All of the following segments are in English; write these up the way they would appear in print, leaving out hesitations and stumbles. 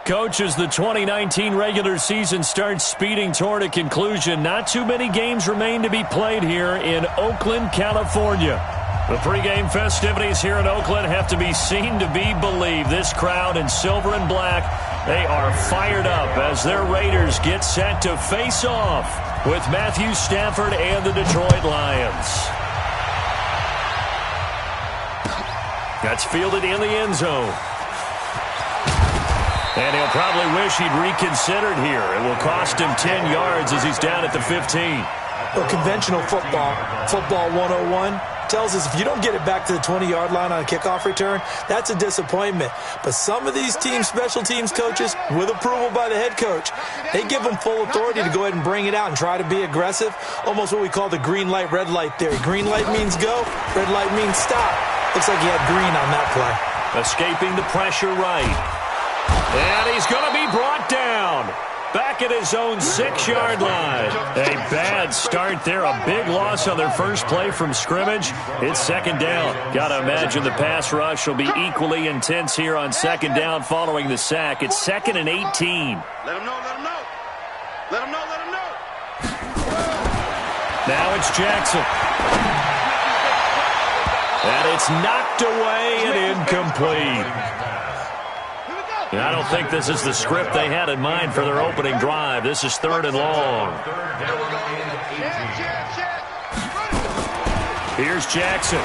Coach, as the 2019 regular season starts speeding toward a conclusion, not too many games remain to be played here in Oakland, California. The pregame festivities here in Oakland have to be seen to be believed. This crowd in silver and black, they are fired up as their Raiders get set to face off with Matthew Stafford and the Detroit Lions. That's fielded in the end zone. And he'll probably wish he'd reconsidered here. It will cost him 10 yards as he's down at the 15. Well, conventional football 101, tells us if you don't get it back to the 20-yard line on a kickoff return, that's a disappointment. But some of these special teams coaches, with approval by the head coach, they give them full authority to go ahead and bring it out and try to be aggressive. Almost what we call the green light, red light theory. Green light means go, red light means stop. Looks like he had green on that play. Escaping the pressure right. And he's going to be brought down. Back at his own 6-yard line. A bad start there. A big loss on their first play from scrimmage. It's second down. Got to imagine the pass rush will be equally intense here on second down following the sack. It's 2nd and 18. Let him know, let him know. Let him know, let him know. Now it's Jackson. And it's knocked away and incomplete. I don't think this is the script they had in mind for their opening drive. This is 3rd and long. Here's Jackson.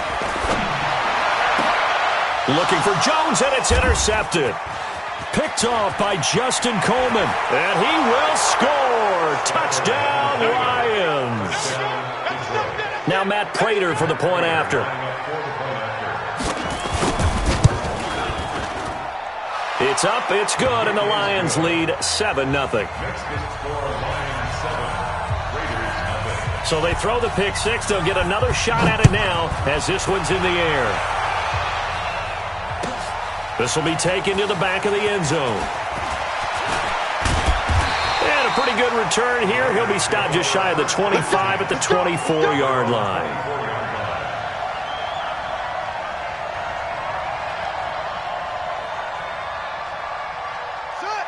Looking for Jones, and it's intercepted. Picked off by Justin Coleman. And he will score. Touchdown, Lions. Now Matt Prater for the point after. It's up, it's good, and the Lions lead 7-0. So they throw the pick six. They'll get another shot at it now as this one's in the air. This will be taken to the back of the end zone. And a pretty good return here. He'll be stopped just shy of the 25 at the 24-yard line.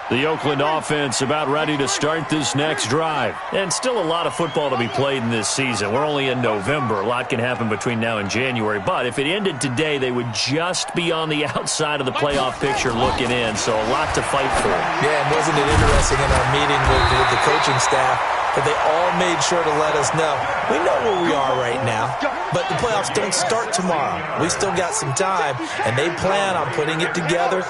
The Oakland offense about ready to start this next drive. And still a lot of football to be played in this season. We're only in November. A lot can happen between now and January. But if it ended today, they would just be on the outside of the playoff picture looking in. So a lot to fight for. Yeah, and wasn't it interesting in our meeting with the coaching staff that they all made sure to let us know. We know where we are right now, but the playoffs don't start tomorrow. We still got some time, and they plan on putting it together,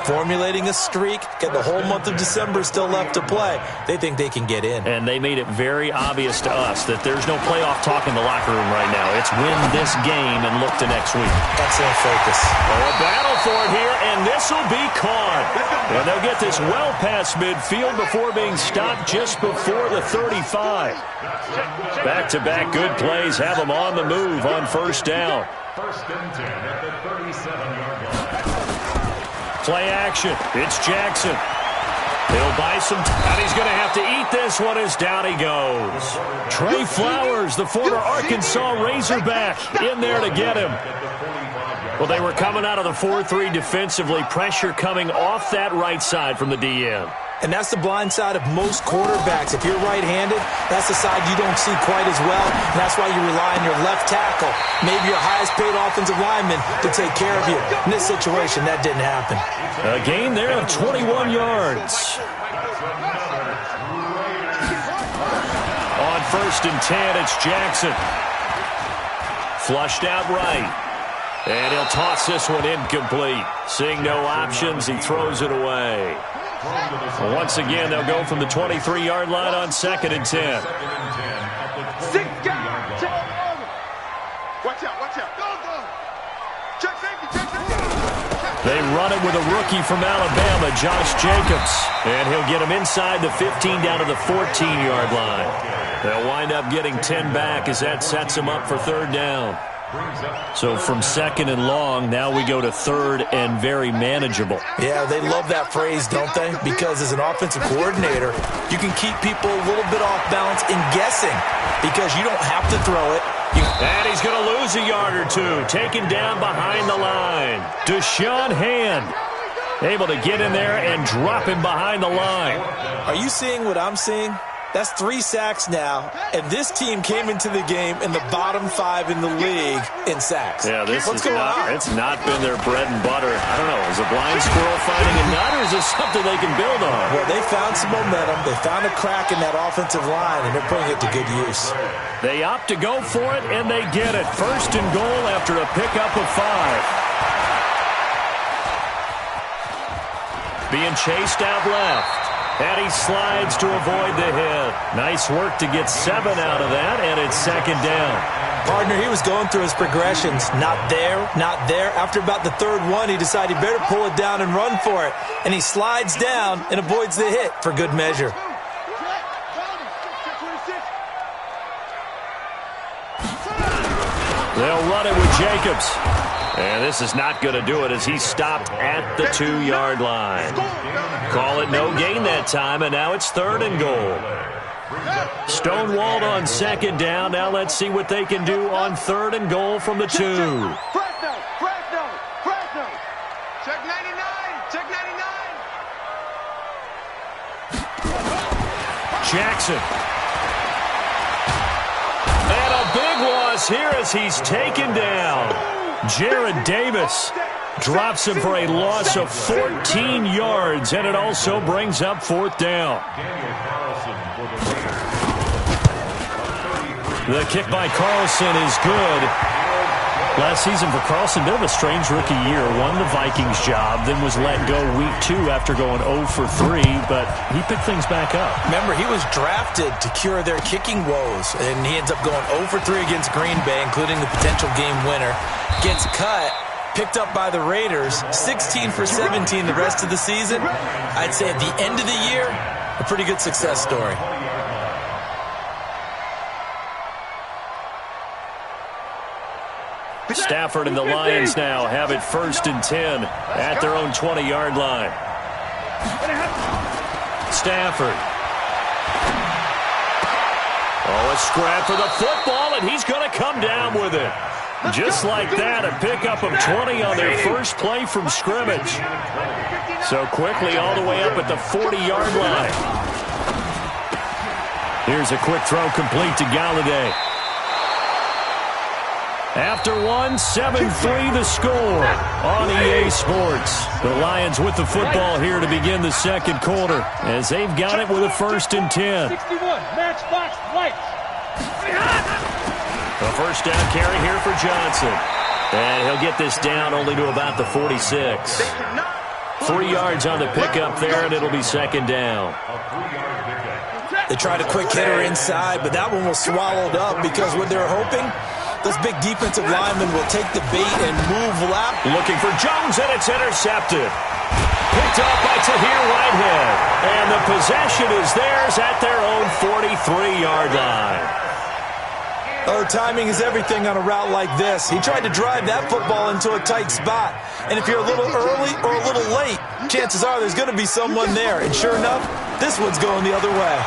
formulating a streak, get the whole month of December still left to play. They think they can get in. And they made it very obvious to us that there's no playoff talk in the locker room right now. It's win this game and look to next week. Excellent focus. Oh, a battle for it here, and this will be caught. And they'll get this well past midfield before being stopped just before the 35. Back-to-back good plays have them on the move on first down. First and 10 at the 37-yard line. Play action. It's Jackson. He'll buy some and he's going to have to eat this one as down he goes. Trey Flowers, the former Arkansas Razorback, in there to get him. Well, they were coming out of the 4-3 defensively. Pressure coming off that right side from the DN. And that's the blind side of most quarterbacks. If you're right-handed, that's the side you don't see quite as well. And that's why you rely on your left tackle, maybe your highest-paid offensive lineman, to take care of you. In this situation, that didn't happen. A gain there of 21 yards. On first and 10, it's Jackson. Flushed out right. And he'll toss this one incomplete. Seeing no options, he throws it away. Once again, they'll go from the 23-yard line on 2nd and 10. Watch out, watch out. Go, go. Check safety, check safety. They run it with a rookie from Alabama, Josh Jacobs. And he'll get him inside the 15 down to the 14-yard line. They'll wind up getting 10 back as that sets them up for 3rd down. So from 2nd and long, now we go to 3rd and very manageable. Yeah, they love that phrase, don't they? Because as an offensive coordinator, you can keep people a little bit off balance in guessing because you don't have to throw it. And he's going to lose a yard or two. Taken down behind the line. Deshaun Hand. Able to get in there and drop him behind the line. Are you seeing what I'm seeing? That's 3 sacks now, and this team came into the game in the bottom 5 in the league in sacks. Yeah, What's going on? It's not been their bread and butter. I don't know. Is a blind squirrel finding a nut, or is this something they can build on? Well, they found some momentum. They found a crack in that offensive line, and they're putting it to good use. They opt to go for it, and they get it. First and goal after a pickup of 5. Being chased out left. And he slides to avoid the hit. Nice work to get 7 out of that, and it's second down. Partner, he was going through his progressions. Not there, not there. After about the 3rd one, he decided he better pull it down and run for it. And he slides down and avoids the hit for good measure. They'll run it with Jacobs. And this is not going to do it as he's stopped at the 2-yard line. Call it no gain that time, and now it's 3rd and goal. Stonewalled on second down. Now let's see what they can do on 3rd and goal from the 2. Check 99. Check 99. Jackson. And a big loss here as he's taken down. Jared Davis drops him for a loss of 14 yards, and it also brings up 4th down. The kick by Carlson is good. Last season for Carlson, bit of a strange rookie year. Won the Vikings job, then was let go week 2 after going 0 for 3, but he picked things back up. Remember, he was drafted to cure their kicking woes, and he ends up going 0 for 3 against Green Bay, including the potential game winner. Gets cut, picked up by the Raiders, 16 for 17 the rest of the season. I'd say at the end of the year, a pretty good success story. Stafford and the Lions now have it 1st and 10 at their own 20-yard line. Stafford. Oh, a scrap for the football, and he's going to come down with it. Just like that, a pickup of 20 on their first play from scrimmage. So quickly all the way up at the 40-yard line. Here's a quick throw complete to Galladay. After 1, 7-3 the score on EA Sports. The Lions with the football here to begin the second quarter as they've got it with a 1st and 10. 61, match box, lights. A first down carry here for Johnson. And he'll get this down only to about the 46. 3 yards on the pickup there, and it'll be second down. They tried a quick hitter inside, but that one was swallowed up because what they're hoping, those big defensive linemen will take the bait and move left. Looking for Jones, and it's intercepted. Picked up by Tahir Whitehead. And the possession is theirs at their own 43-yard line. Oh, timing is everything on a route like this. He tried to drive that football into a tight spot. And if you're a little early or a little late, chances are there's going to be someone there. And sure enough, this one's going the other way.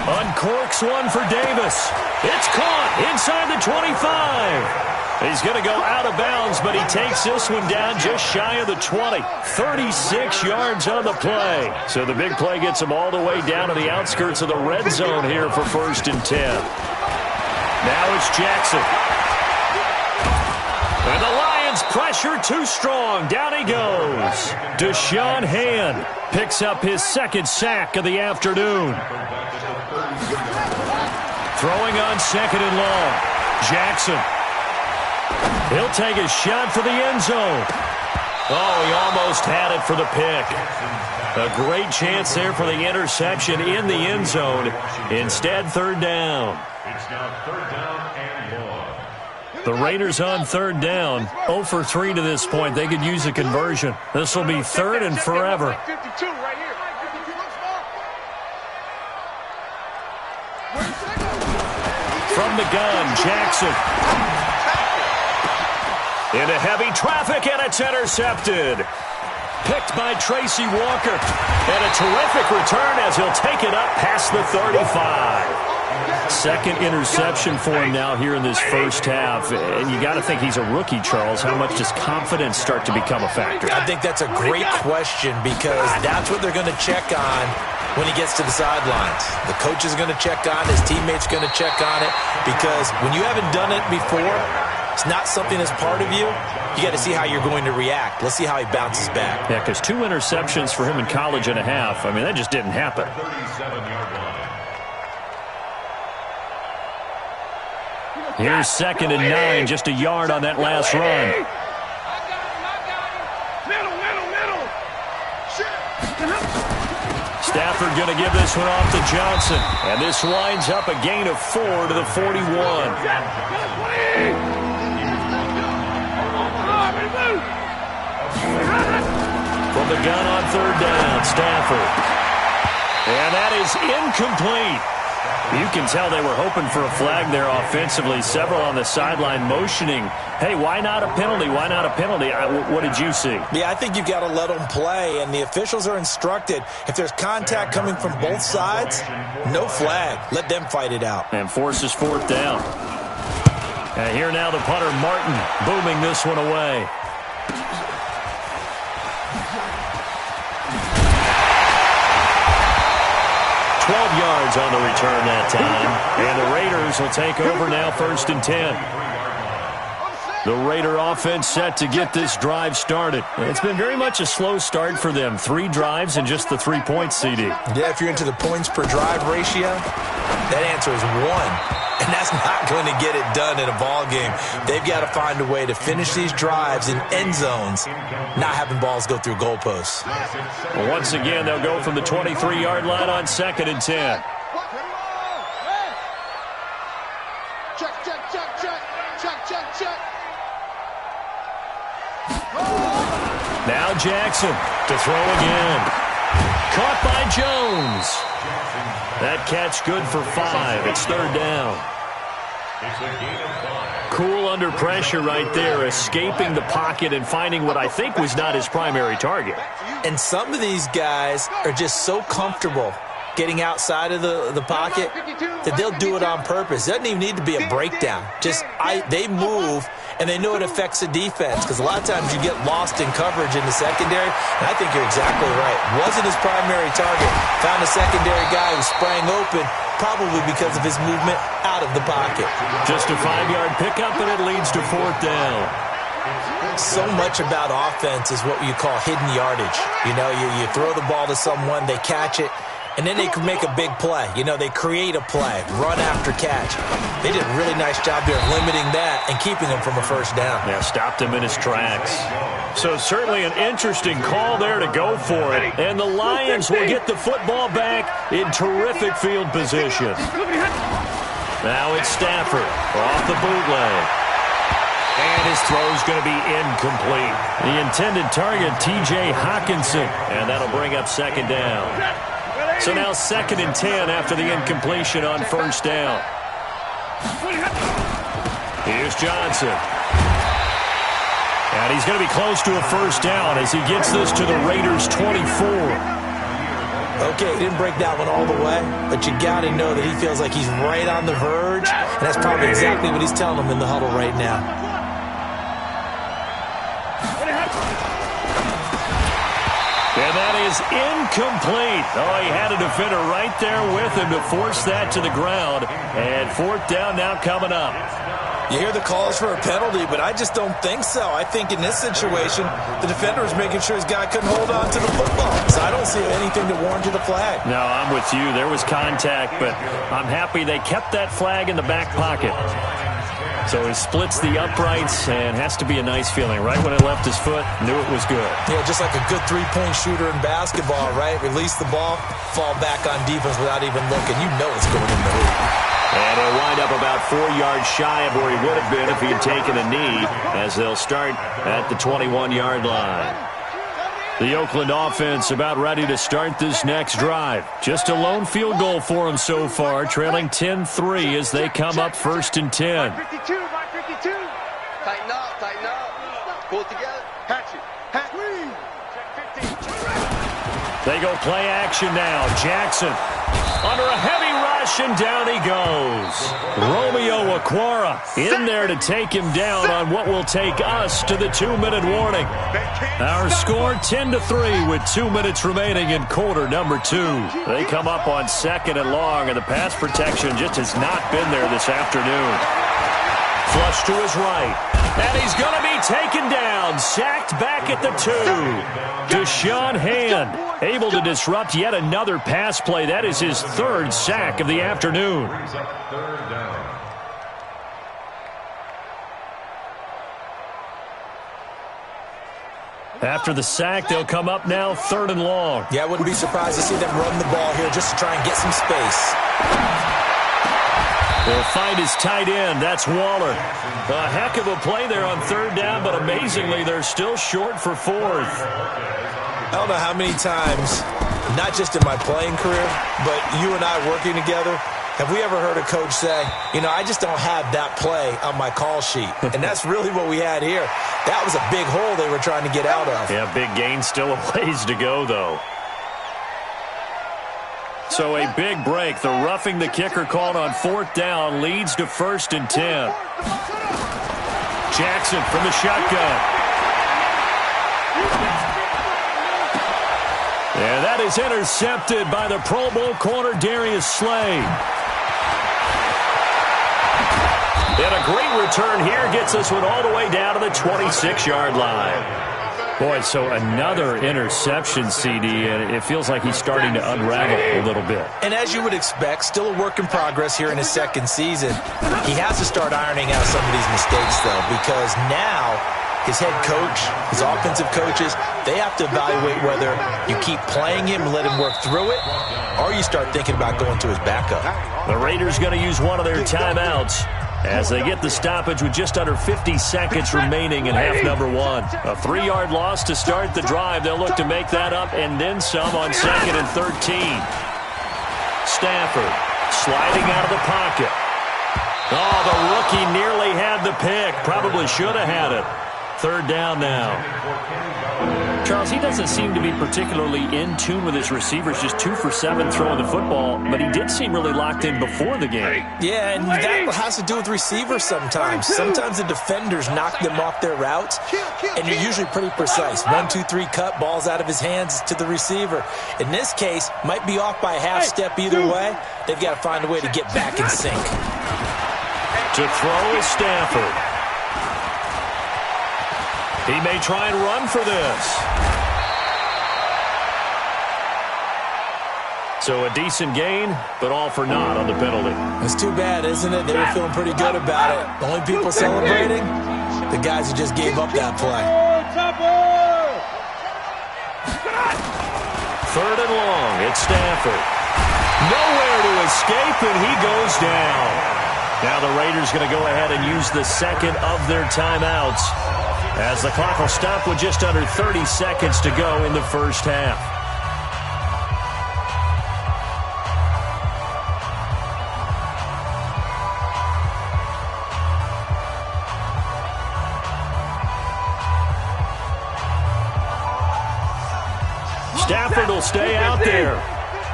Uncorks one for Davis. It's caught inside the 25. He's going to go out of bounds, but he takes this one down just shy of the 20. 36 yards on the play. So the big play gets him all the way down to the outskirts of the red zone here for 1st and 10. Now it's Jackson. And the Lions pressure too strong. Down he goes. Deshaun Hand picks up his 2nd sack of the afternoon. Throwing on 2nd and long. Jackson. He'll take a shot for the end zone. Oh, he almost had it for the pick. A great chance there for the interception in the end zone. Instead, 3rd down. It's now 3rd down and long. The Raiders on 3rd down. 0 for 3 to this point. They could use a conversion. This will be 3rd and forever. 52 right here. From the gun, Jackson. Into heavy traffic, and it's intercepted. Picked by Tracy Walker. And a terrific return as he'll take it up past the 35. Second interception for him now here in this first half. And you got to think he's a rookie, Charles. How much does confidence start to become a factor? I think that's a great question because that's what they're going to check on when he gets to the sidelines. The coach is going to check on it. His teammates are going to check on it because when you haven't done it before, it's not something that's part of you. You got to see how you're going to react. Let's see how he bounces back. Yeah, because 2 interceptions for him in college and a half. I mean, that just didn't happen. Here's 2nd and 9, just a yard on that last run. Stafford going to give this one off to Johnson. And this winds up a gain of 4 to the 41. From the gun on 3rd down, Stafford. And that is incomplete. You can tell they were hoping for a flag there offensively. Several on the sideline motioning, hey, why not a penalty? Why not a penalty? What did you see? Yeah, I think you've got to let them play, and the officials are instructed. If there's contact coming from both sides, no flag. Let them fight it out. And forces 4th down. And here now the punter, Martin, booming this one away. Yards on the return that time. And the Raiders will take over now 1st and 10. The Raider offense set to get this drive started. It's been very much a slow start for them. 3 drives and just the 3 points, CD. Yeah, if you're into the points per drive ratio, that answer is 1. And that's not going to get it done in a ball game. They've got to find a way to finish these drives in end zones, not having balls go through goalposts. Well, once again, they'll go from the 23-yard line on 2nd and 10. Now Jackson to throw again. Caught by Jones. That catch good for 5. It's 3rd down. Cool under pressure right there, escaping the pocket and finding what I think was not his primary target. And some of these guys are just so comfortable getting outside of the pocket that they'll do it on purpose. It doesn't even need to be a breakdown. They move, and they know it affects the defense because a lot of times you get lost in coverage in the secondary, and I think you're exactly right. Wasn't his primary target. Found a secondary guy who sprang open, probably because of his movement out of the pocket. Just a 5-yard pickup, and it leads to 4th down. So much about offense is what you call hidden yardage. You know, you throw the ball to someone, they catch it, and then they can make a big play. You know, they create a play, run after catch. They did a really nice job there limiting that and keeping him from a 1st down. Yeah, stopped him in his tracks. So certainly an interesting call there to go for it. And the Lions will get the football back in terrific field position. Now it's Stafford off the bootleg. And his throw's going to be incomplete. The intended target, T.J. Hawkinson. And that'll bring up 2nd down. So now 2nd and 10 after the incompletion on 1st down. Here's Johnson. And he's going to be close to a 1st down as he gets this to the Raiders' 24. Okay, he didn't break that one all the way, but you got to know that he feels like he's right on the verge, and that's probably exactly what he's telling them in the huddle right now. And that is incomplete. Oh, he had a defender right there with him to force that to the ground. And 4th down now coming up. You hear the calls for a penalty, but I just don't think so. I think in this situation, the defender was making sure his guy couldn't hold on to the football. So I don't see anything to warrant a flag. No, I'm with you. There was contact, but I'm happy they kept that flag in the back pocket. So he splits the uprights and has to be a nice feeling. Right when it left his foot, knew it was good. Yeah, just like a good 3-point shooter in basketball, right? Release the ball, fall back on defense without even looking. You know it's going in the hoop. And he'll wind up about 4 yards shy of where he would have been if he had taken a knee, as they'll start at the 21-yard line. The Oakland offense about ready to start this next drive. Just a lone field goal for them so far, trailing 10-3 as they come up 1st and 10. 52, 52. Tighten up. Pull it together. Hatch it. Check 15. They go play action now. Jackson under a heavy rush, and down he goes. Romeo Okwara in there to take him down on what will take us to the 2-minute warning. Our score 10-3 with 2 minutes remaining in quarter number 2. They come up on 2nd and long, and the pass protection just has not been there this afternoon. Flush to his right. And he's going to be taken down. Sacked back at the 2. Deshaun Hand able to disrupt yet another pass play. That is his 3rd sack of the afternoon. After the sack, they'll come up now 3rd and long. Yeah, I wouldn't be surprised to see them run the ball here just to try and get some space. They'll find his tight end. That's Waller. A heck of a play there on 3rd down, but amazingly, they're still short for 4th. I don't know how many times, not just in my playing career, but you and I working together, have we ever heard a coach say, you know, I just don't have that play on my call sheet. And that's really what we had here. That was a big hole they were trying to get out of. Yeah, big gain, still a ways to go, though. So a big break. The roughing the kicker called on 4th down leads to 1st and 10. Jackson from the shotgun. And that is intercepted by the Pro Bowl corner Darius Slay. And a great return here gets us one all the way down to the 26-yard line. Boy, so another interception, CD, and it feels like he's starting to unravel a little bit. And as you would expect, still a work in progress here in his 2nd season. He has to start ironing out some of these mistakes, though, because now his head coach, his offensive coaches, they have to evaluate whether you keep playing him and let him work through it, or you start thinking about going to his backup. The Raiders going to use one of their timeouts as they get the stoppage with just under 50 seconds remaining in half number 1. A 3-yard loss to start the drive. They'll look to make that up and then some on 2nd and 13. Stafford sliding out of the pocket. Oh, the rookie nearly had the pick. Probably should have had it. 3rd down now. Charles, he doesn't seem to be particularly in tune with his receivers, just 2 for 7 throwing the football, but he did seem really locked in before the game. Yeah, and that has to do with receivers sometimes. Sometimes the defenders knock them off their routes, and you're usually pretty precise. 1, 2, 3 cut, balls out of his hands to the receiver. In this case, might be off by a half step either way. They've got to find a way to get back in sync. To throw is Stafford. He may try and run for this. So a decent gain, but all for naught on the penalty. It's too bad, isn't it? They were feeling pretty good about it. The only people celebrating, the guys who just gave up that play. 3rd and long, it's Stafford. Nowhere to escape, and he goes down. Now the Raiders going to go ahead and use the 2nd of their timeouts, as the clock will stop with just under 30 seconds to go in the 1st half. Stafford will stay out there.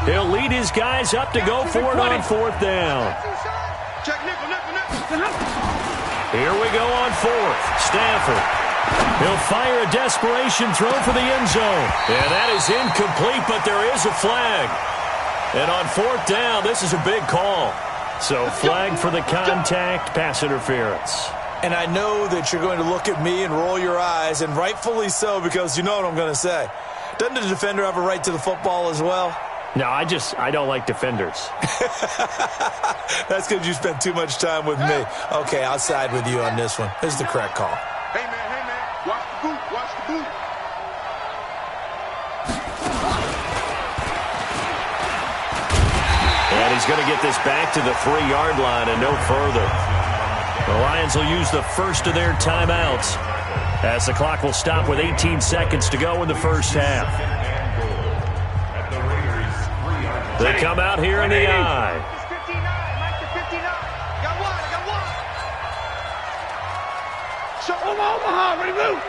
He'll lead his guys up to go for it on 4th down. Here we go on 4th. Stafford. He'll fire a desperation throw for the end zone. And that is incomplete, but there is a flag. And on 4th down, this is a big call. So flag for the contact, pass interference. And I know that you're going to look at me and roll your eyes, and rightfully so, because you know what I'm going to say. Doesn't the defender have a right to the football as well? No, I don't like defenders. That's because you spent too much time with me. Okay, I'll side with you on this one. This is the correct call. Hey, man, watch the boot, watch the boot. And he's going to get this back to the 3-yard line and no further. The Lions will use the first of their timeouts, as the clock will stop with 18 seconds to go in the 1st half. They come out here in the eye. It's 59, Mike to 59. Got one. So Omaha, ready to move.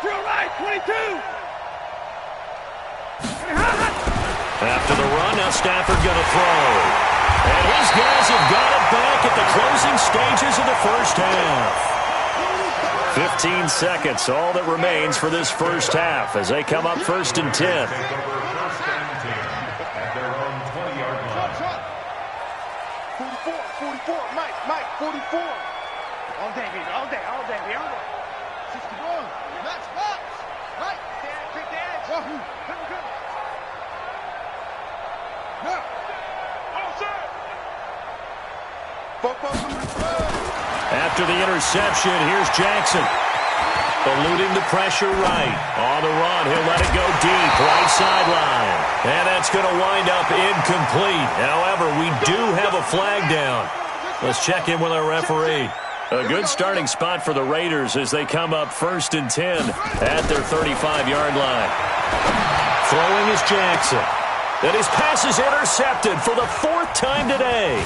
Trail right, 22. After the run, now Stafford going to throw. And his guys have got it back at the closing stages of the first half. 15 seconds, all that remains for this first half as they come up 1st and 10. Mike, 44. All day, baby, all day. Here we go. 61. Max. Mike, take the edge. Good. Now. All set. After the interception, here's Jackson. Eluding the pressure right. On the run, he'll let it go deep, right sideline. And that's going to wind up incomplete. However, we do have a flag down. Let's check in with our referee. A good starting spot for the Raiders as they come up 1st and 10 at their 35-yard line. Throwing is Jackson. And his pass is intercepted for the 4th time today.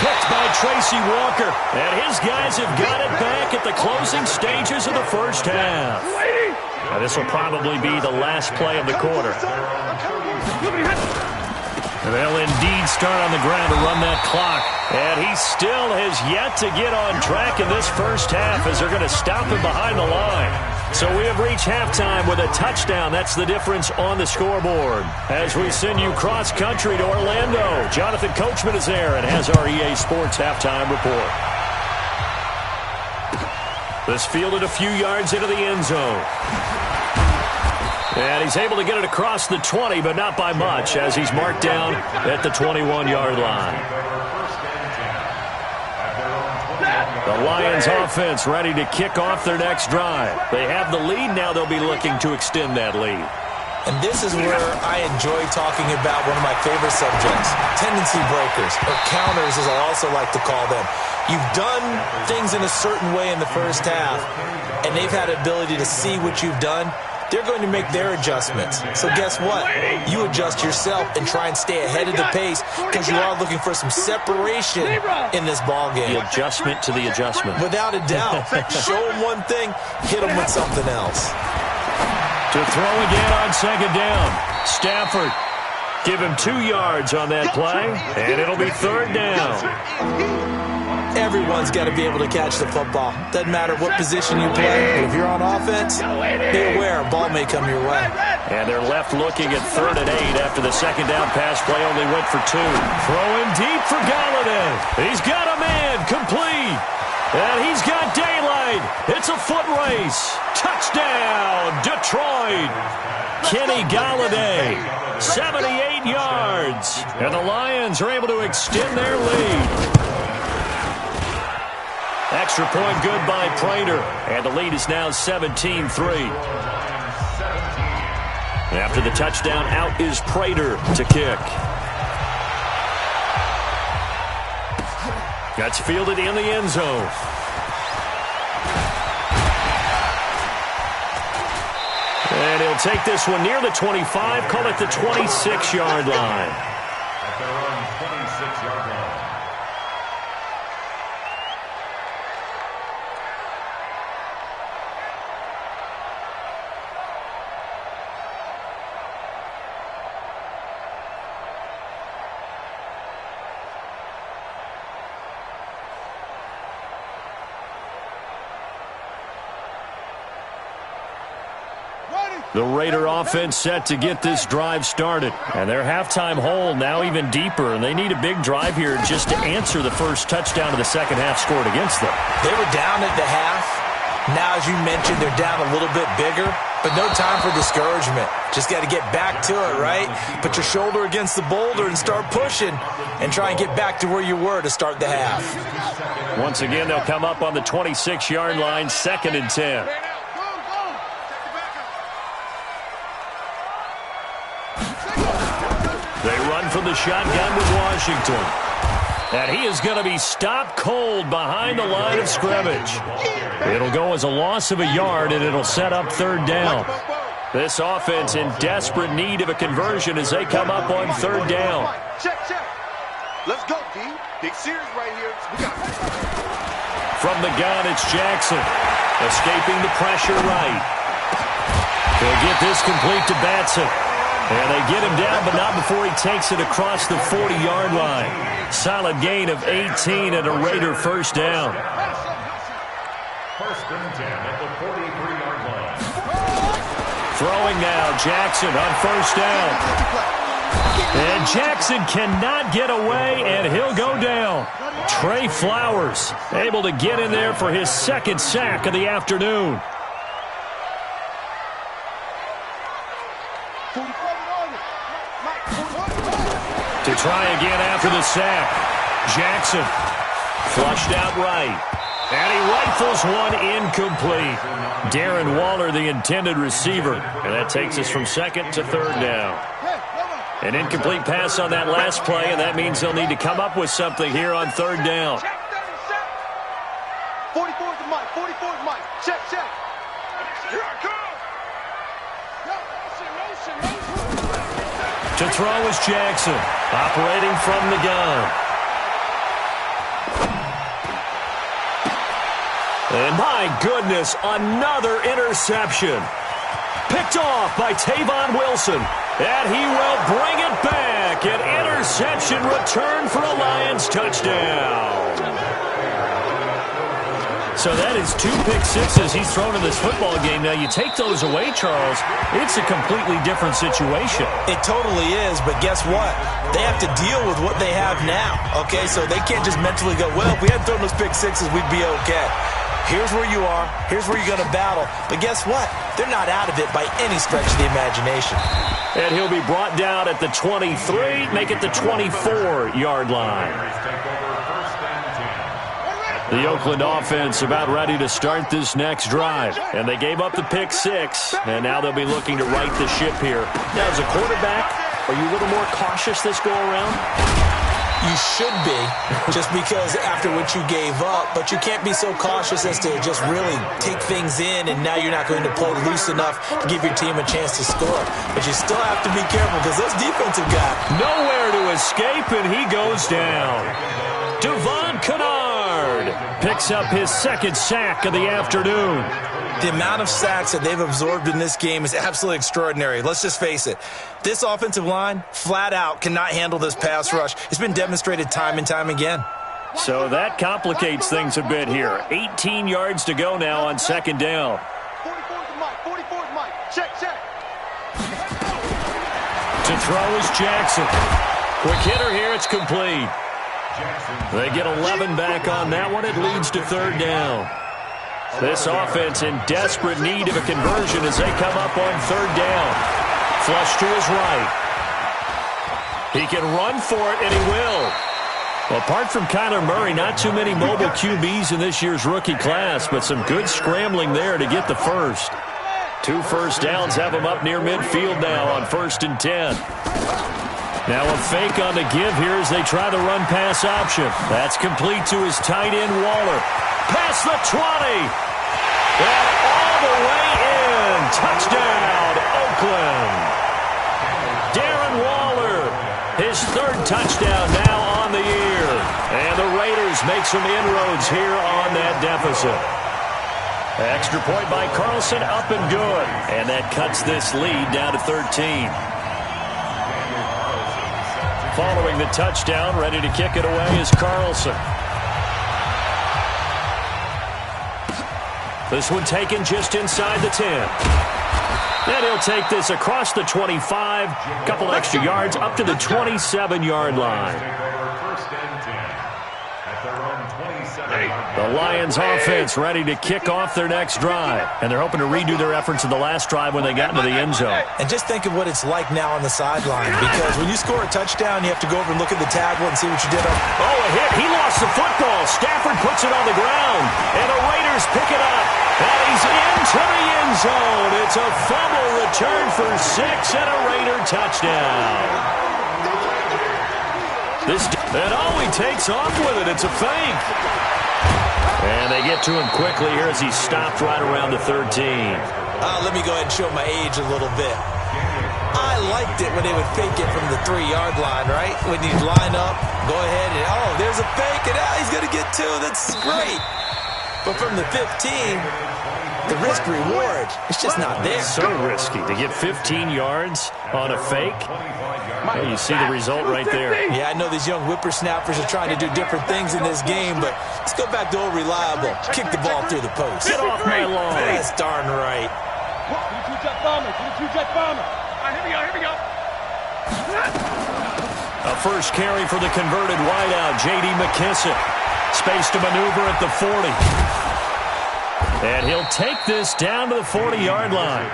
Picked by Tracy Walker. And his guys have got it back at the closing stages of the first half. Now, this will probably be the last play of the quarter. And they'll indeed start on the ground to run that clock. And he still has yet to get on track in this first half as they're going to stop him behind the line. So we have reached halftime with a touchdown. That's the difference on the scoreboard. As we send you cross-country to Orlando, Jonathan Coachman is there and has our EA Sports halftime report. This fielded a few yards into the end zone. And he's able to get it across the 20, but not by much, as he's marked down at the 21-yard line. The Lions offense ready to kick off their next drive. They have the lead. Now they'll be looking to extend that lead. And this is where I enjoy talking about one of my favorite subjects, tendency breakers, or counters as I also like to call them. You've done things in a certain way in the first half, and they've had the ability to see what you've done. They're going to make their adjustments. So guess what? You adjust yourself and try and stay ahead of the pace because you are looking for some separation in this ball game. The adjustment to the adjustment. Without a doubt. Show them one thing, hit them with something else. To throw again on 2nd down. Stafford. Give him 2 yards on that play, and it'll be 3rd down. Everyone's got to be able to catch the football. Doesn't matter what position you play. But if you're on offense, be aware a ball may come your way. And they're left looking at 3rd and 8 after the 2nd down pass play only went for 2. Throwing deep for Galladay. He's got a man complete. And he's got daylight. It's a foot race. Touchdown, Detroit. Kenny Galladay, 78 yards. And the Lions are able to extend their lead. Extra point good by Prater. And the lead is now 17-3. After the touchdown, out is Prater to kick. That's fielded in the end zone. And he'll take this one near the 25, call it the 26-yard line. At their own 26-yard line. The Raider offense set to get this drive started. And their halftime hole now even deeper. And they need a big drive here just to answer the first touchdown of the second half scored against them. They were down at the half. Now, as you mentioned, they're down a little bit bigger. But no time for discouragement. Just got to get back to it, right? Put your shoulder against the boulder and start pushing. And try and get back to where you were to start the half. Once again, they'll come up on the 26-yard line, 2nd and 10. They run from the shotgun with Washington. And he is going to be stopped cold behind the line of scrimmage. It'll go as a loss of a yard, and it'll set up 3rd down. This offense in desperate need of a conversion as they come up on 3rd down. Check. Let's go, D. Big series right here. We got it. From the gun, it's Jackson. Escaping the pressure right. They'll get this complete to Batson. And they get him down, but not before he takes it across the 40-yard line. Solid gain of 18 and a Raider first down. First and 10 at the 43-yard line. Throwing now, Jackson on first down. And Jackson cannot get away, and he'll go down. Trey Flowers able to get in there for his second sack of the afternoon. To try again after the sack. Jackson flushed out right. And he rifles one incomplete. Darren Waller, the intended receiver. And that takes us from second to third down. An incomplete pass on that last play, and that means they'll need to come up with something here on third down. 44 is the mic. 44 is the mic. Check, check. Here I come. To throw is Jackson, operating from the gun. And my goodness, another interception. Picked off by Tavon Wilson. And he will bring it back. An interception return for a Lions touchdown. So that is 2 pick sixes he's thrown in this football game. Now, you take those away, Charles, it's a completely different situation. It totally is, but guess what? They have to deal with what they have now, okay? So they can't just mentally go, well, if we hadn't thrown those pick sixes, we'd be okay. Here's where you are. Here's where you're going to battle. But guess what? They're not out of it by any stretch of the imagination. And he'll be brought down at the 23, make it the 24-yard line. The Oakland offense about ready to start this next drive. And they gave up the pick six, and now they'll be looking to right the ship here. Now, as a quarterback, are you a little more cautious this go-around? You should be, just because after what you gave up, but you can't be so cautious as to just really take things in, and now you're not going to play loose enough to give your team a chance to score. But you still have to be careful because those defensive guys. Nowhere to escape, and he goes down. Devon Kennard picks up his second sack of the afternoon. The amount of sacks that they've absorbed in this game is absolutely extraordinary. Let's just face it. This offensive line, flat out, cannot handle this pass rush. It's been demonstrated time and time again. So that complicates things a bit here. 18 yards to go now on second down. 44 is the mic. 44 is the mic. Check, check. To throw is Jackson. Quick hitter here, it's complete. They get 11 back on that one. It leads to third down. This offense in desperate need of a conversion as they come up on third down. Flush to his right. He can run for it, and he will. Apart from Kyler Murray, not too many mobile QBs in this year's rookie class, but some good scrambling there to get the first. 2 first downs have him up near midfield now on 1st and 10. Now a fake on the give here as they try the run-pass option. That's complete to his tight end, Waller. Past the 20. And all the way in. Touchdown, Oakland. Darren Waller, his 3rd touchdown now on the year. And the Raiders make some inroads here on that deficit. Extra point by Carlson, up and good. And that cuts this lead down to 13. Following the touchdown, ready to kick it away is Carlson. This one taken just inside the 10. And he'll take this across the 25, couple extra yards up to the 27-yard line. The Lions offense ready to kick off their next drive. And they're hoping to redo their efforts in the last drive when they got into the end zone. And just think of what it's like now on the sideline, because when you score a touchdown, you have to go over and look at the tablet and see what you did. Oh, a hit. He lost the football. Stafford puts it on the ground. And the Raiders pick it up. And he's into the end zone. It's a fumble return for 6 and a Raider touchdown. And oh, he takes off with it. It's a fake. And they get to him quickly here as he's stopped right around the 13. Let me go ahead and show my age a little bit. I liked it when they would fake it from the 3-yard line, right? When you line up, go ahead and, oh, there's a fake, and he's going to get 2. That's great. But from the 15, the risk-reward, it's just not there. So risky to get 15 yards on a fake. Well, you see the result right there. Yeah, I know these young whippersnappers are trying to do different things in this game, but let's go back to old reliable. Kick the ball through the post. Get off my lawn. That's darn right. Two-jet bomber. All right, here we go. A first carry for the converted wideout, J.D. McKissick. Space to maneuver at the 40. And he'll take this down to the 40-yard line.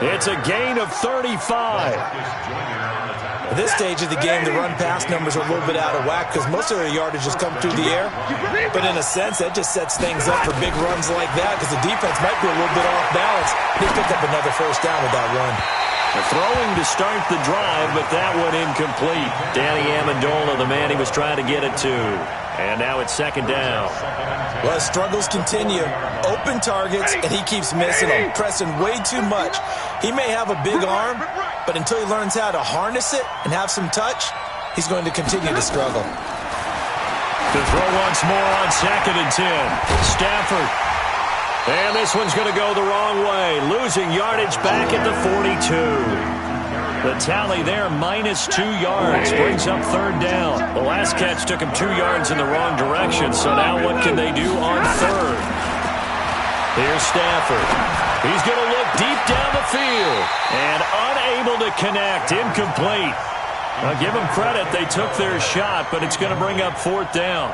It's a gain of 35. At this stage of the game, the run-pass numbers are a little bit out of whack because most of their yardage has come through the air. But in a sense, that just sets things up for big runs like that because the defense might be a little bit off balance. They picked up another first down with that run. They're throwing to start the drive, but that one incomplete. Danny Amendola, the man he was trying to get it to. And now it's second down. Well, struggles continue. Open targets, and he keeps missing them, pressing way too much. He may have a big arm, but until he learns how to harness it and have some touch, he's going to continue to struggle. To throw once more on 2nd and 10. Stafford. And this one's going to go the wrong way. Losing yardage back at the 42. The tally there, -2 yards, brings up third down. The last catch took him 2 yards in the wrong direction, so now what can they do on third? Here's Stafford. He's going to look deep down the field and unable to connect. Incomplete. I'll give them credit. They took their shot, but it's going to bring up 4th down.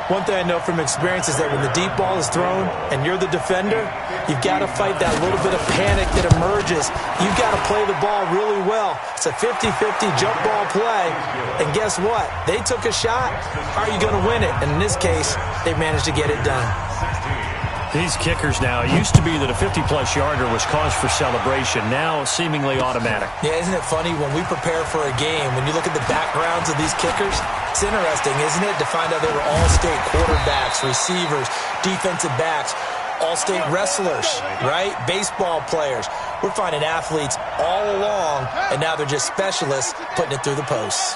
One thing I know from experience is that when the deep ball is thrown and you're the defender, you've got to fight that little bit of panic that emerges. You've got to play the ball really well. It's a 50-50 jump ball play. And guess what? They took a shot. How are you going to win it? And in this case, they managed to get it done. These kickers now, it used to be that a 50-plus yarder was cause for celebration. Now, seemingly automatic. Yeah, isn't it funny when we prepare for a game, when you look at the backgrounds of these kickers, it's interesting, isn't it, to find out they were all-state quarterbacks, receivers, defensive backs, all-state wrestlers, right? Baseball players. We're finding athletes all along, and now they're just specialists putting it through the posts.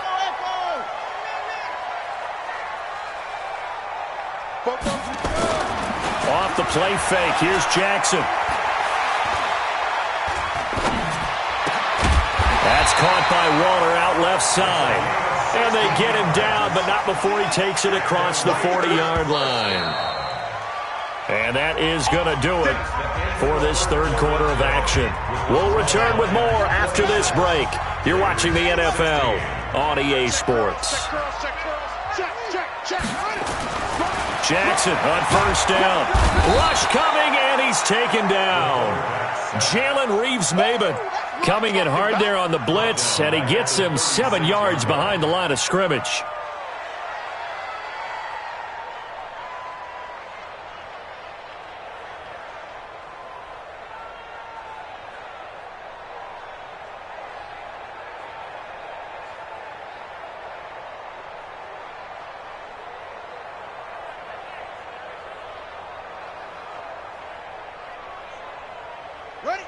Off the play fake. Here's Jackson. That's caught by Waller out left side. And they get him down, but not before he takes it across the 40-yard line. And that is going to do it for this third quarter of action. We'll return with more after this break. You're watching the NFL on EA Sports. Jackson on first down. Rush coming, and he's taken down. Jalen Reeves-Maybin coming in hard there on the blitz, and he gets him 7 yards behind the line of scrimmage.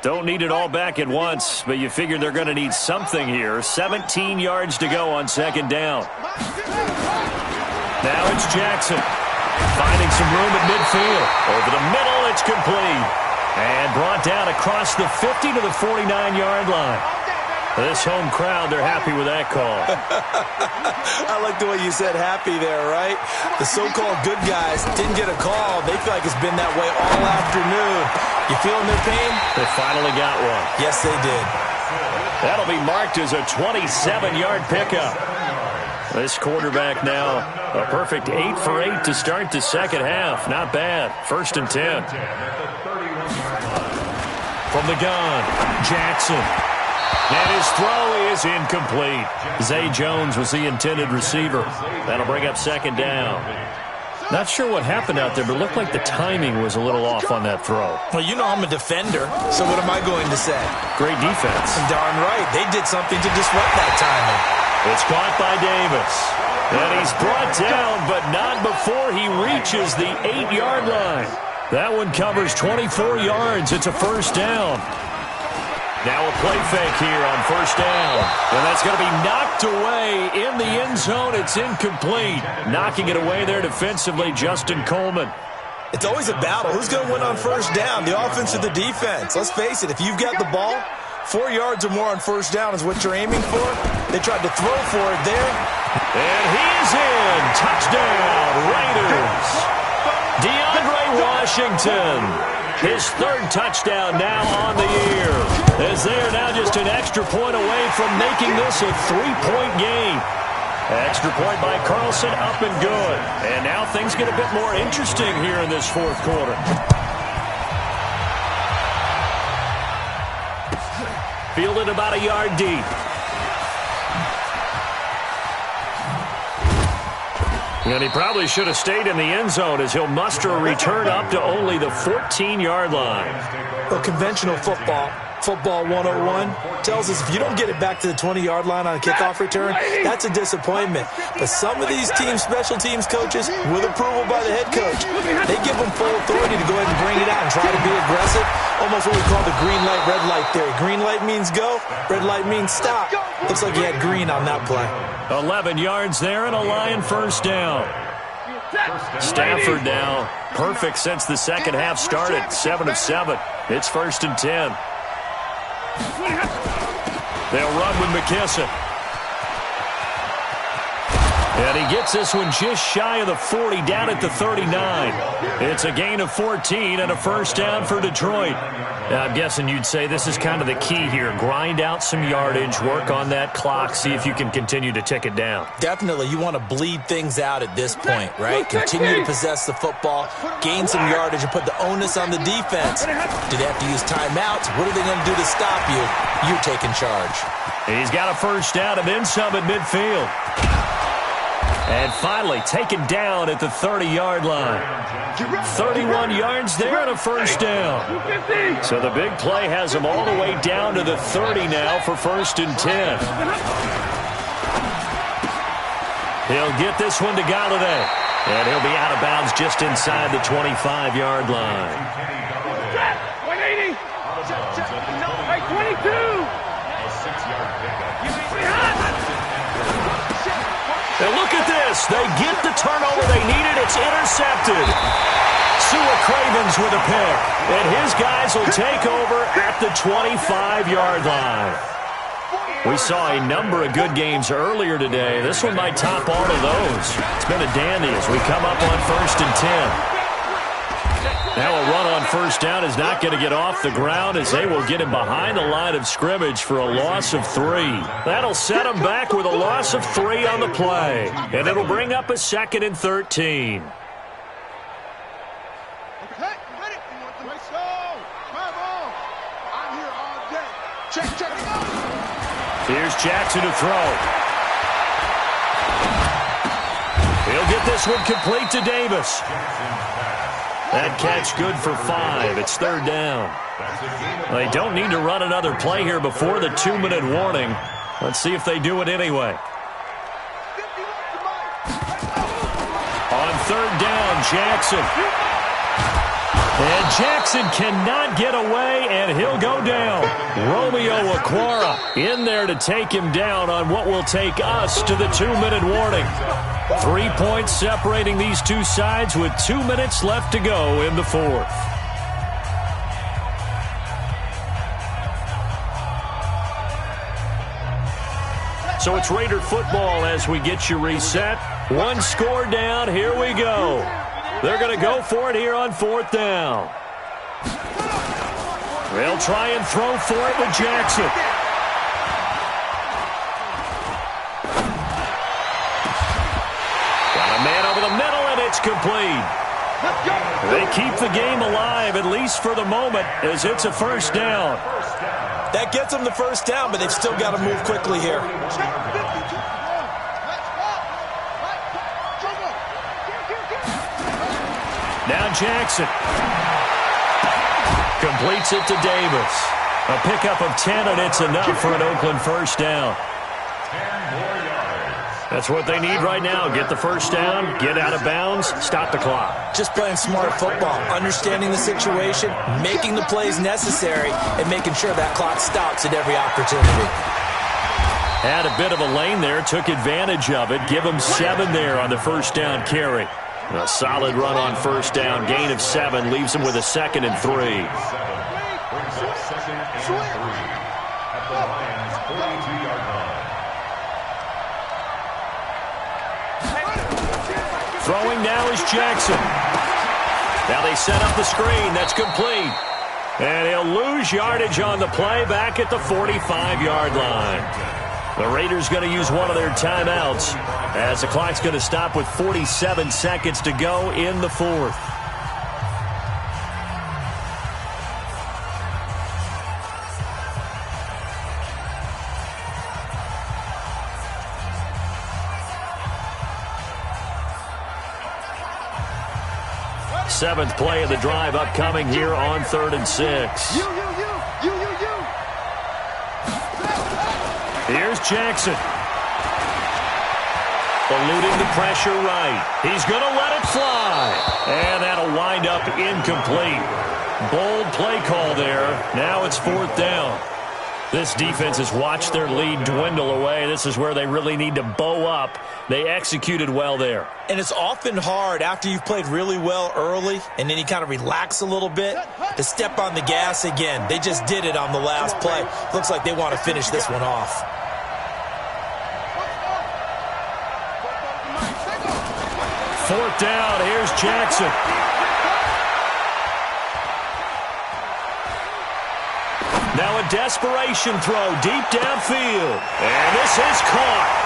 Don't need it all back at once, but you figure they're going to need something here. 17 yards to go on second down. Now it's Jackson. Finding some room at midfield. Over the middle, it's complete. And brought down across the 50 to the 49-yard line. This home crowd, they're happy with that call. I like the way you said happy there, right? The so-called good guys didn't get a call. They feel like it's been that way all afternoon. You feeling their pain? They finally got one. Yes, they did. That'll be marked as a 27-yard pickup. This quarterback now, a perfect 8 for 8 to start the second half. Not bad. 1st and 10. From the gun, Jackson. And his throw is incomplete. Zay Jones was the intended receiver. That'll bring up second down. Not sure what happened out there, but it looked like the timing was a little off on that throw. Well, you know I'm a defender, so what am I going to say? Great defense. Darn right. They did something to disrupt that timing. It's caught by Davis. And he's brought down, but not before he reaches the 8-yard line. That one covers 24 yards. It's a first down. Now a play fake here on first down. And that's going to be knocked away in the end zone. It's incomplete. Knocking it away there defensively, Justin Coleman. It's always a battle. Who's going to win on first down, the offense or the defense? Let's face it, if you've got the ball, 4 yards or more on first down is what you're aiming for. They tried to throw for it there. And he's in. Touchdown, Raiders. DeAndre Washington, his third touchdown now on the year, as they are now just an extra point away from making this a 3-point game. Extra point by Carlson, up and good. And now things get a bit more interesting here in this fourth quarter. Fielded about a yard deep. And he probably should have stayed in the end zone as he'll muster a return up to only the 14-yard line. Well, conventional football 101, tells us if you don't get it back to the 20-yard line on a kickoff return, that's a disappointment. But some of these special teams coaches, with approval by the head coach, they give them full authority to go ahead and bring it out and try to be aggressive. Almost what we call the green light, red light theory. Green light means go, red light means stop. Looks like he had green on that play. 11 yards there and a Lion first down. Stafford now perfect since the second half started. 7 of 7. It's 1st and 10. They'll run with McKissick. And he gets this one just shy of the 40, down at the 39. It's a gain of 14 and a first down for Detroit. Now, I'm guessing you'd say this is kind of the key here. Grind out some yardage, work on that clock, see if you can continue to tick it down. Definitely, you want to bleed things out at this point, right? Continue to possess the football, gain some yardage, and put the onus on the defense. Do they have to use timeouts? What are they going to do to stop you? You're taking charge. He's got a first down and then some at midfield. And finally taken down at the 30-yard line. 31 yards there and a first down. So the big play has him all the way down to the 30 now for 1st and 10. He'll get this one to Galladay. And he'll be out of bounds just inside the 25-yard line. 180. Hey, 22. A 6-yard pickup. And look at this. They get the turnover they needed. It's intercepted. Sua Cravens with a pick. And his guys will take over at the 25-yard line. We saw a number of good games earlier today. This one might top all of those. It's been a dandy as we come up on 1st and 10. Now a run on first down is not going to get off the ground as they will get him behind the line of scrimmage for a loss of 3. That'll set him back with a loss of 3 on the play. And it'll bring up a 2nd and 13. Okay, ready? Let's go. Come on. I'm here all day. Check. Here's Jackson to throw. He'll get this one complete to Davis. That catch good for 5. It's 3rd down. They don't need to run another play here before the 2-minute warning. Let's see if they do it anyway. On 3rd down, Jackson. And Jackson cannot get away, and he'll go down. Romeo Okwara in there to take him down on what will take us to the 2-minute warning. 3 points separating these two sides with 2 minutes left to go in the fourth. So it's Raider football as we get you reset. 1 score down. Here we go. They're going to go for it here on 4th down. They'll try and throw for it with Jackson. Got a man over the middle, and it's complete. They keep the game alive, at least for the moment, as it's a first down. That gets them the first down, but they've still got to move quickly here. Now Jackson completes it to Davis. A pickup of 10, and it's enough for an Oakland first down. 10 more yards. That's what they need right now. Get the first down, get out of bounds, stop the clock. Just playing smart football, understanding the situation, making the plays necessary, and making sure that clock stops at every opportunity. Had a bit of a lane there, took advantage of it. Give him 7 there on the first down carry. A solid run on first down. Gain of 7 leaves him with a 2nd and 3. Brings up 2nd and 3 at the Lions' 42-yard line. Throwing now is Jackson. Now they set up the screen. That's complete. And he'll lose yardage on the play back at the 45-yard line. The Raiders going to use one of their timeouts as the clock's going to stop with 47 seconds to go in the 4th. Seventh play of the drive upcoming here on 3rd and 6. Here's Jackson. Eluding the pressure right. He's going to let it fly. And that'll wind up incomplete. Bold play call there. Now it's 4th down. This defense has watched their lead dwindle away. This is where they really need to bow up. They executed well there. And it's often hard after you've played really well early and then you kind of relax a little bit to step on the gas again. They just did it on the last play. Looks like they want to finish this one off. 4th down. Here's Jackson. Now a desperation throw deep downfield. And this is caught.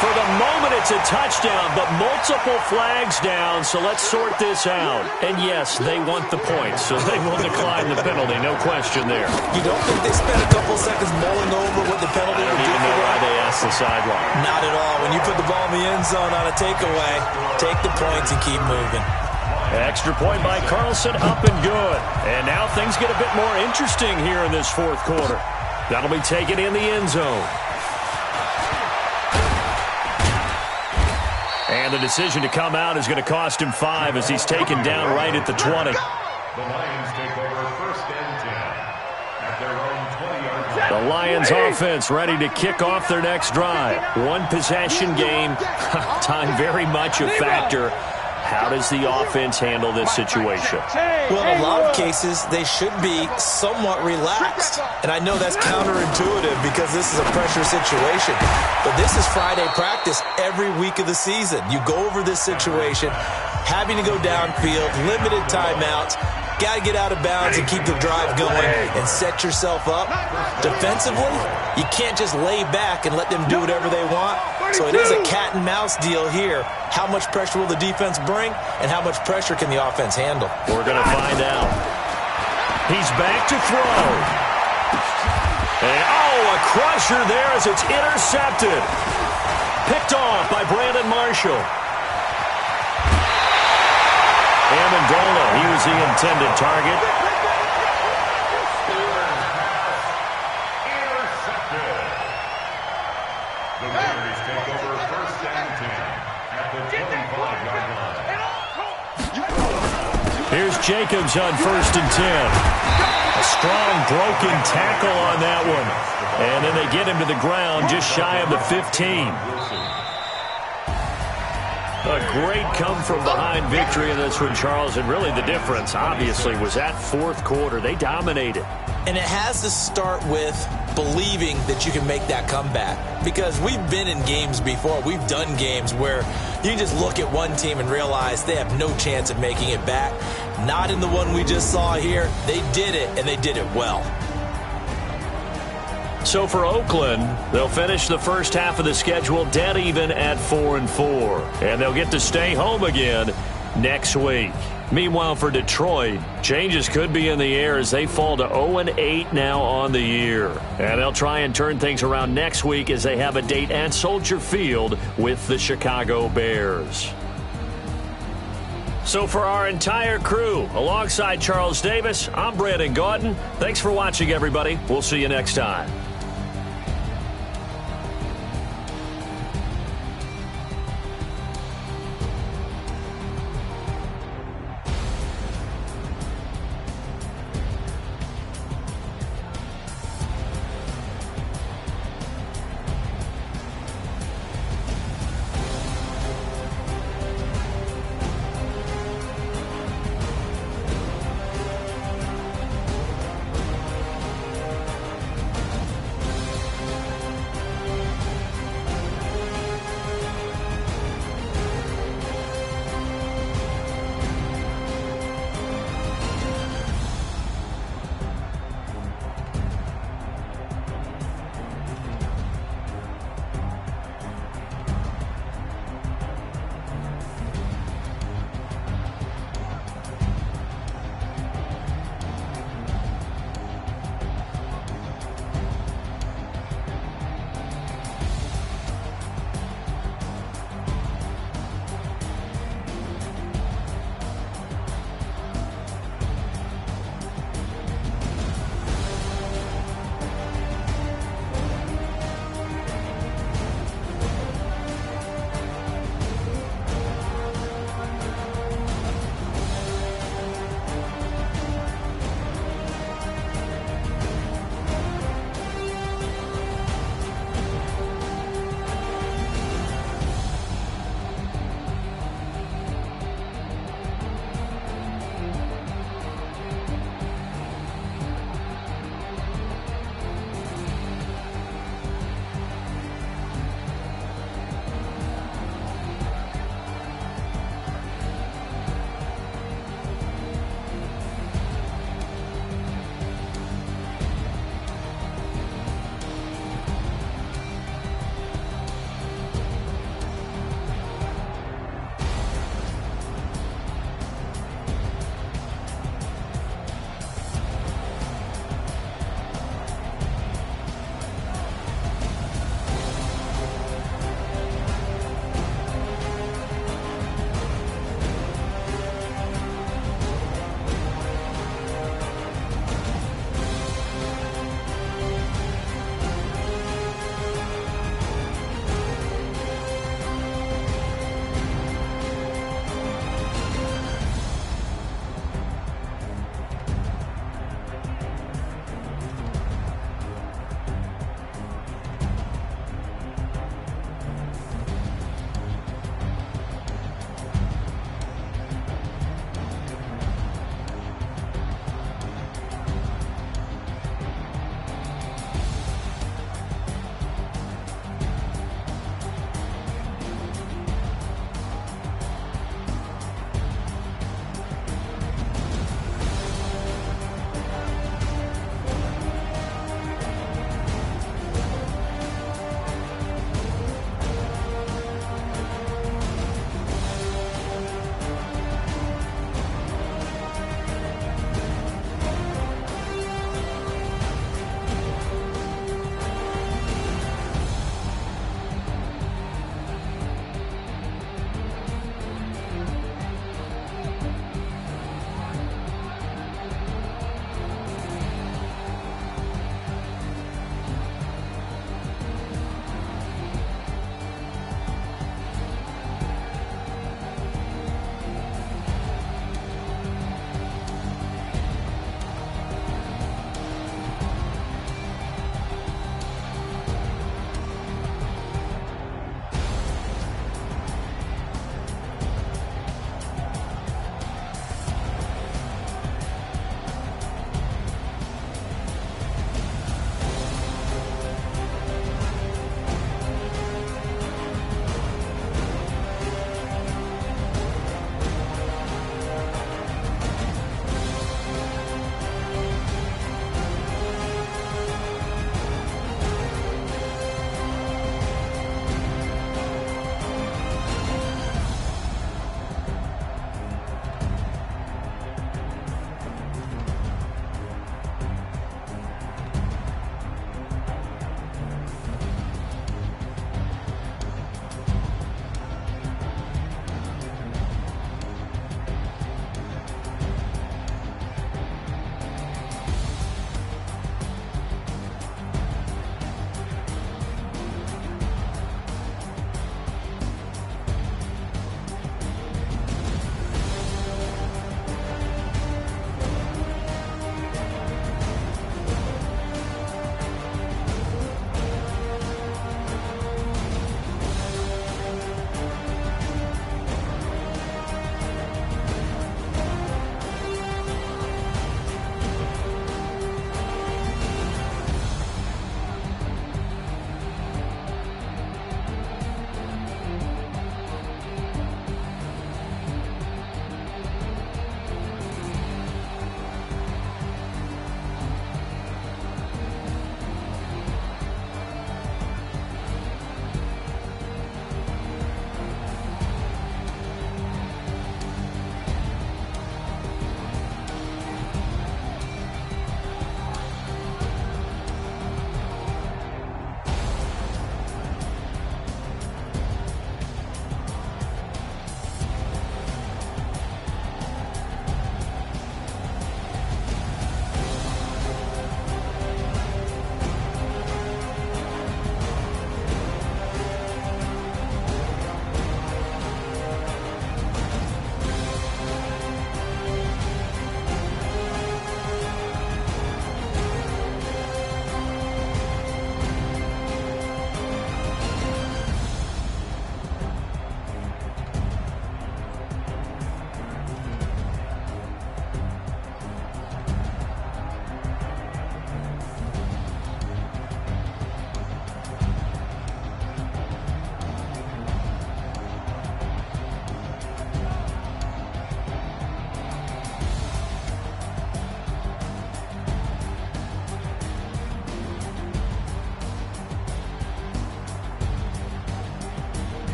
For the moment, it's a touchdown, but multiple flags down, so let's sort this out. And yes, they want the points, so they will decline the penalty, no question there. You don't think they spent a couple seconds mulling over what the penalty would do? I don't even know why they asked the sideline. Not at all. When you put the ball in the end zone on a takeaway, take the points and keep moving. Extra point by Carlson, up and good. And now things get a bit more interesting here in this 4th quarter. That'll be taken in the end zone. And the decision to come out is going to cost him 5 as he's taken down right at the 20. The Lions take over 1st and 10 at their own 20-yard line. The Lions offense ready to kick off their next drive. One possession game. Time very much a factor. How does the offense handle this situation? Well, in a lot of cases, they should be somewhat relaxed. And I know that's counterintuitive because this is a pressure situation. But this is Friday practice every week of the season. You go over this situation, having to go downfield, limited timeouts, got to get out of bounds and keep the drive going and set yourself up. Defensively, you can't just lay back and let them do whatever they want. So it is a cat and mouse deal here. How much pressure will the defense bring and how much pressure can the offense handle? We're going to find out. He's back to throw. And a crusher there as it's intercepted. Picked off by Brandon Marshall. Amendola, he was the intended target. Intercepted. The Raiders take over 1st and 10 at the 25-yard line. Here's Jacobs on 1st and 10. A strong broken tackle on that one. And then they get him to the ground just shy of the 15. A great come-from-behind victory in this one, Charles. And really the difference, obviously, was that 4th quarter. They dominated. And it has to start with believing that you can make that comeback. Because we've been in games before. We've done games where you can just look at one team and realize they have no chance of making it back. Not in the one we just saw here. They did it, and they did it well. So for Oakland, they'll finish the first half of the schedule dead even at 4-4. And they'll get to stay home again next week. Meanwhile, for Detroit, changes could be in the air as they fall to 0-8 now on the year. And they'll try and turn things around next week as they have a date at Soldier Field with the Chicago Bears. So for our entire crew, alongside Charles Davis, I'm Brandon Gaudin. Thanks for watching, everybody. We'll see you next time.